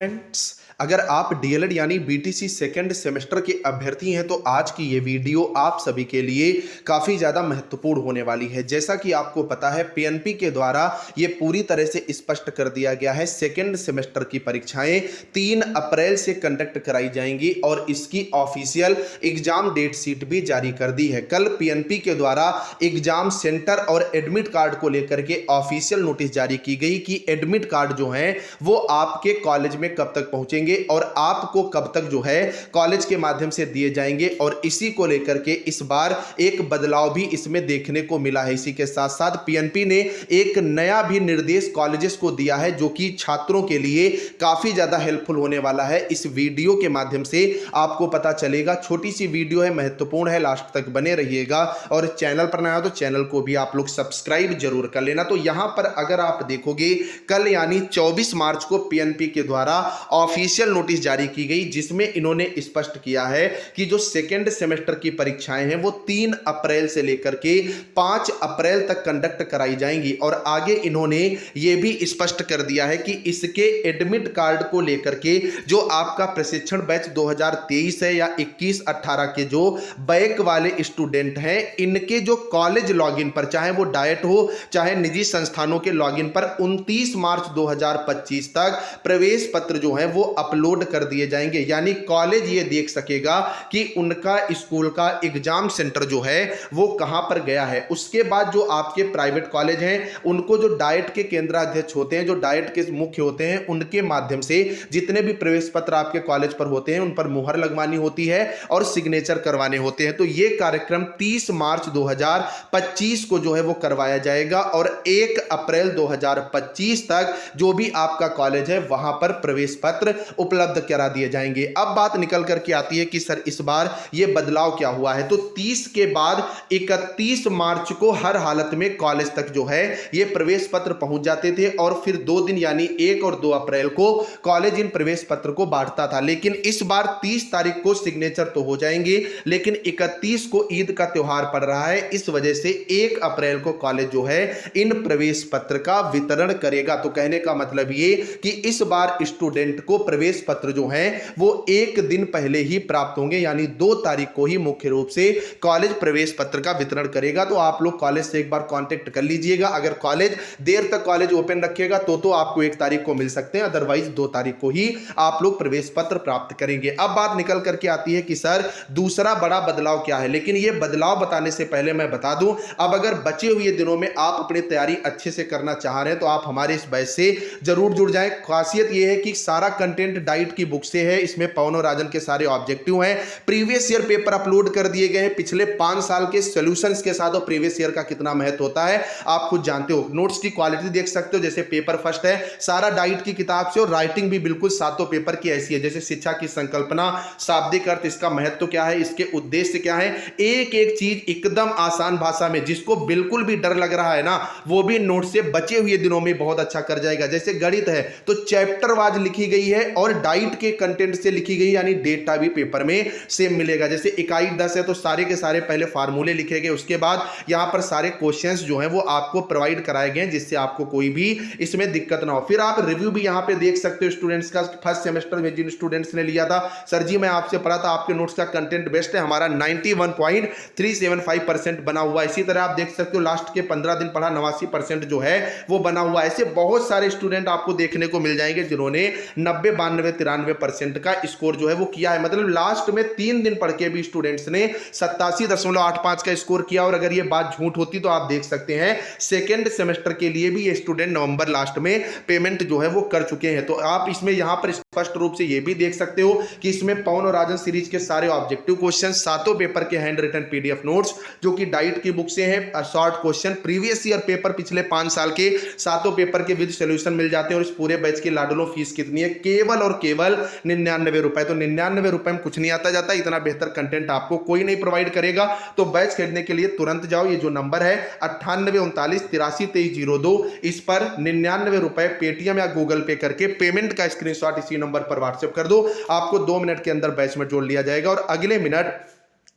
Friends, अगर आप DElEd यानी बीटीसी सेकेंड सेमेस्टर के अभ्यर्थी हैं तो आज की ये वीडियो आप सभी के लिए काफ़ी ज़्यादा महत्वपूर्ण होने वाली है। जैसा कि आपको पता है, पीएनपी के द्वारा ये पूरी तरह से स्पष्ट कर दिया गया है, सेकेंड सेमेस्टर की परीक्षाएं 3 अप्रैल से कंडक्ट कराई जाएंगी और इसकी ऑफिशियल एग्जाम डेट शीट भी जारी कर दी है। कल पीएनपी के द्वारा एग्जाम सेंटर और एडमिट कार्ड को लेकर के ऑफिशियल नोटिस जारी की गई कि एडमिट कार्ड जो है वो आपके कॉलेज में कब तक पहुंचेंगे और आपको कब तक जो है कॉलेज के माध्यम से दिए जाएंगे। और इसी को लेकर के इस बार एक बदलाव भी इसमें देखने को मिला है। इसी के साथ साथ पीएनपी ने एक नया भी निर्देश कॉलेजेस को दिया है जो कि छात्रों के लिए काफी ज्यादा हेल्पफुल होने वाला है। इस वीडियो के माध्यम से आपको पता चलेगा। छोटी सी वीडियो है, महत्वपूर्ण है, लास्ट तक बने रहिएगा और चैनल पर नया हो तो चैनल को भी आप लोग सब्सक्राइब जरूर कर लेना। तो यहां पर अगर आप देखोगे, कल यानी 24 मार्च को पीएनपी के द्वारा ऑफिशियल नोटिस जारी की गई जिसमें इन्होंने स्पष्ट किया है कि जो सेकेंड सेमेस्टर की परीक्षाएं हैं वो 3 अप्रैल से लेकर के 5 अप्रैल तक कंडक्ट कराई जाएंगी। और आगे इन्होंने ये भी स्पष्ट कर दिया है कि इसके एडमिट कार्ड को लेकर के जो आपका प्रशिक्षण बैच 2023 है या 21-18 के जो बैक वाले स्टूडेंट हैं, इनके जो कॉलेज लॉगिन पर, चाहे वो डाइट हो चाहे निजी संस्थानों के लॉगिन पर 29 मार्च 2025 तक प्रवेश पत्र जो है वो अपलोड कर दिए जाएंगे। यानी कॉलेज ये देख सकेगा कि उनका स्कूल का एग्जाम सेंटर जो है वो कहां पर गया है। उसके बाद जो आपके प्राइवेट कॉलेज हैं उनको जो डाइट के केंद्राध्यक्ष होते हैं, जो डाइट के मुख्य होते हैं, उनके माध्यम से जितने भी प्रवेश पत्र आपके कॉलेज पर होते हैं उन पर मुहर लगवानी होती है और सिग्नेचर करवाने होते हैं। तो ये कार्यक्रम 30 मार्च 2025 को जो है वो करवाया जाएगा और 1 अप्रैल 2025 तक जो भी आपका कॉलेज है वहां पर प्रवेश पत्र उपलब्ध करा दिए जाएंगे। अब बात निकल करके आती है कि सर इस बार ये बदलाव क्या हुआ है। तो 30 के बाद 31 मार्च को हर हालत में कॉलेज तक जो है ये प्रवेश पत्र पहुंच जाते थे और फिर 2 दिन यानी 1 और 2 अप्रैल को कॉलेज इन प्रवेश पत्र को बांटता था। लेकिन इस बार 30 तारीख को सिग्नेचर तो हो जाएंगे, लेकिन 31 को ईद का त्योहार पड़ रहा है, इस वजह से 1 अप्रैल को कॉलेज जो है इन प्रवेश पत्र का वितरण करेगा। तो कहने का मतलब ये कि इस बार स्टूडेंट को प्रवेश पत्र जो है वो 1 दिन पहले ही प्राप्त होंगे, यानी 2 तारीख को ही मुख्य रूप से कॉलेज प्रवेश पत्र का वितरण करेगा। तो आप लोग कॉलेज से एक बार कांटेक्ट कर लीजिएगा। अगर कॉलेज देर तक कॉलेज ओपन रखेगा तो आपको 1 तारीख को मिल सकते हैं, अदरवाइज 2 तारीख को ही आप लोग प्रवेश पत्र प्राप्त करेंगे। अब बात निकल करके आती है कि सर दूसरा बड़ा बदलाव क्या है। लेकिन यह बदलाव बताने से पहले मैं बता दूं, अब अगर बचे हुए दिनों में आप अपनी तैयारी अच्छे से करना चाह रहे हैं तो आप हमारे इस बैच से जरूर जुड़ जाएं। खासियत यह है कि सारा कंटेंट डाइट की बुक से है, इसमें पवन और राजन के सारे ऑब्जेक्टिव हैं, प्रीवियस ईयर पेपर अपलोड कर दिए गए हैं, पिछले 5 साल के सॉल्यूशंस के साथ। और प्रीवियस ईयर का कितना महत्व होता है आप खुद जानते हो। नोट्स की क्वालिटी देख सकते हो, जैसे पेपर फर्स्ट है सारा डाइट की किताब से और राइटिंग भी बिल्कुल सातों पेपर की ऐसी है। जैसे शिक्षा की संकल्पना, शाब्दिक अर्थ, इसका महत्व क्या है, इसके उद्देश्य क्या है, एक एक चीज एकदम आसान भाषा में, जिसको बिल्कुल भी डर लग रहा है ना वो भी नोट से बचे हुए दिनों में बहुत अच्छा कर जाएगा। जैसे गणित है तो चैप्टर वाइज लिखी गई है और डाइट के कंटेंट से लिखी गई, यानी डेटा भी पेपर में सेम मिलेगा। जैसे इकाई 10 है तो सारे के सारे पहले फार्मूले लिखे गए, उसके बाद यहां पर सारे क्वेश्चंस जो हैं वो आपको प्रोवाइड कराए गए जिससे आपको कोई भी इसमें दिक्कत ना हो। फिर आप रिव्यू भी यहां पे देख सकते हो स्टूडेंट्स का। फर्स्ट सेमेस्टर में जिन स्टूडेंट्स ने लिया था, सर जी मैं आपसे पढ़ा था आपके नोट्स का कंटेंट बेस्ट है, हमारा 91.375% बना हुआ है। इसी तरह आप देख सकते हो लास्ट के 15 दिन पढ़ा 89% जो है वो बना हुआ है। ऐसे बहुत सारे स्टूडेंट आपको देखने को मिल जाएंगे जिन्होंने 90, 92, 93% का स्कोर जो है वो किया है। मतलब लास्ट में 3 दिन पढ़ के भी स्टूडेंट्स ने 87.85 का स्कोर किया। और अगर ये बात झूठ होती तो आप देख सकते हैं सेकेंड सेमेस्टर के लिए भी ये स्टूडेंट नवंबर लास्ट में पेमेंट जो है वो कर चुके हैं। तो आप इसमें यहां पर स्पष्ट रूप से ये भी देख सकते हो कि इसमें पवन और राजन सीरीज के सारे ऑब्जेक्टिव क्वेश्चन, सातों पेपर के हैंड रिटन पीडीएफ नोट्स जो कि डाइट की बुक से हैं, short question, previous year paper पिछले 5 साल के सातों पेपर के विद सॉल्यूशन मिल जाते हैं। और इस पूरे बैच की लाडलो फीस कितनी है, केवल और केवल 99 रुपए। तो 99 रुपए में कुछ नहीं आता जाता, इतना बेहतर कंटेंट आपको कोई नहीं प्रोवाइड करेगा। तो बैच खरीदने के लिए तुरंत जाओ, ये जो नंबर है 9839832302, इस पर 99 रुपए पेटीएम या गूगल पे करके पेमेंट का स्क्रीनशॉट इसी नंबर पर व्हाट्सएप कर दो, आपको 2 मिनट के अंदर बैच में जोड़ लिया जाएगा और अगले मिनट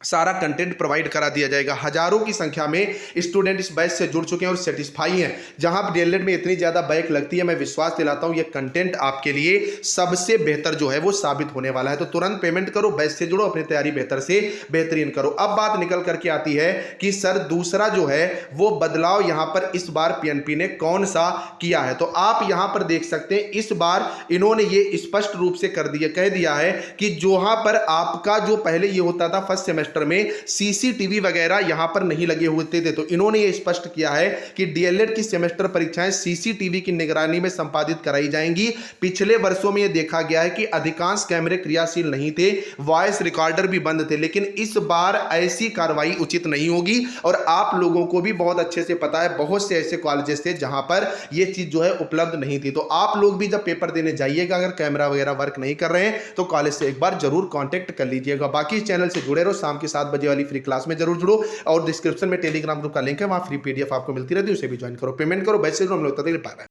सारा कंटेंट प्रोवाइड करा दिया जाएगा। हजारों की संख्या में स्टूडेंट इस बैच से जुड़ चुके हैं और सेटिस्फाई हैं। जहां डीएलएड में इतनी ज्यादा बैक लगती है, मैं विश्वास दिलाता हूं ये कंटेंट आपके लिए सबसे बेहतर जो है वो साबित होने वाला है। तो तुरंत पेमेंट करो, बैच से जुड़ो, अपनी तैयारी बेहतर से बेहतरीन करो। अब बात निकल करके आती है कि सर दूसरा जो है वो बदलाव यहां पर इस बार पीएनपी ने कौन सा किया है। तो आप यहां पर देख सकते हैं इस बार इन्होंने ये स्पष्ट रूप से कह दिया है कि जहां पर आपका जो पहले ये होता था फर्स्ट सेमेस्टर में सीसीटीवी वगैरह यहां पर नहीं लगे हुए थे, तो इन्होंने ये स्पष्ट किया है कि डीएलएड की सेमेस्टर परीक्षाएं सीसीटीवी की निगरानी में संपादित कराई जाएंगी। पिछले वर्षों में यह देखा गया है कि अधिकांश कैमरे क्रियाशील नहीं थे, वॉइस रिकॉर्डर भी बंद थे, लेकिन इस बार ऐसी कार्रवाई उचित नहीं होगी। और आप लोगों को भी बहुत अच्छे से पता है बहुत से ऐसे कॉलेजेस थे जहां पर यह चीज जो है उपलब्ध नहीं थी। तो आप लोग भी जब पेपर देने जाइएगा, अगर कैमरा वगैरह वर्क नहीं कर रहे हैं तो कॉलेज से एक बार जरूर कांटेक्ट कर लीजिएगा। बाकी इस चैनल से जुड़े रहो, शाम के 7 बजे वाली फ्री क्लास में जरूर जुड़ो और डिस्क्रिप्शन में टेलीग्राम ग्रुप का लिंक है, वहां फ्री पीडीएफ आपको मिलती रहती है, उसे भी ज्वाइन करो। पेमेंट करो, बैच से हम लोग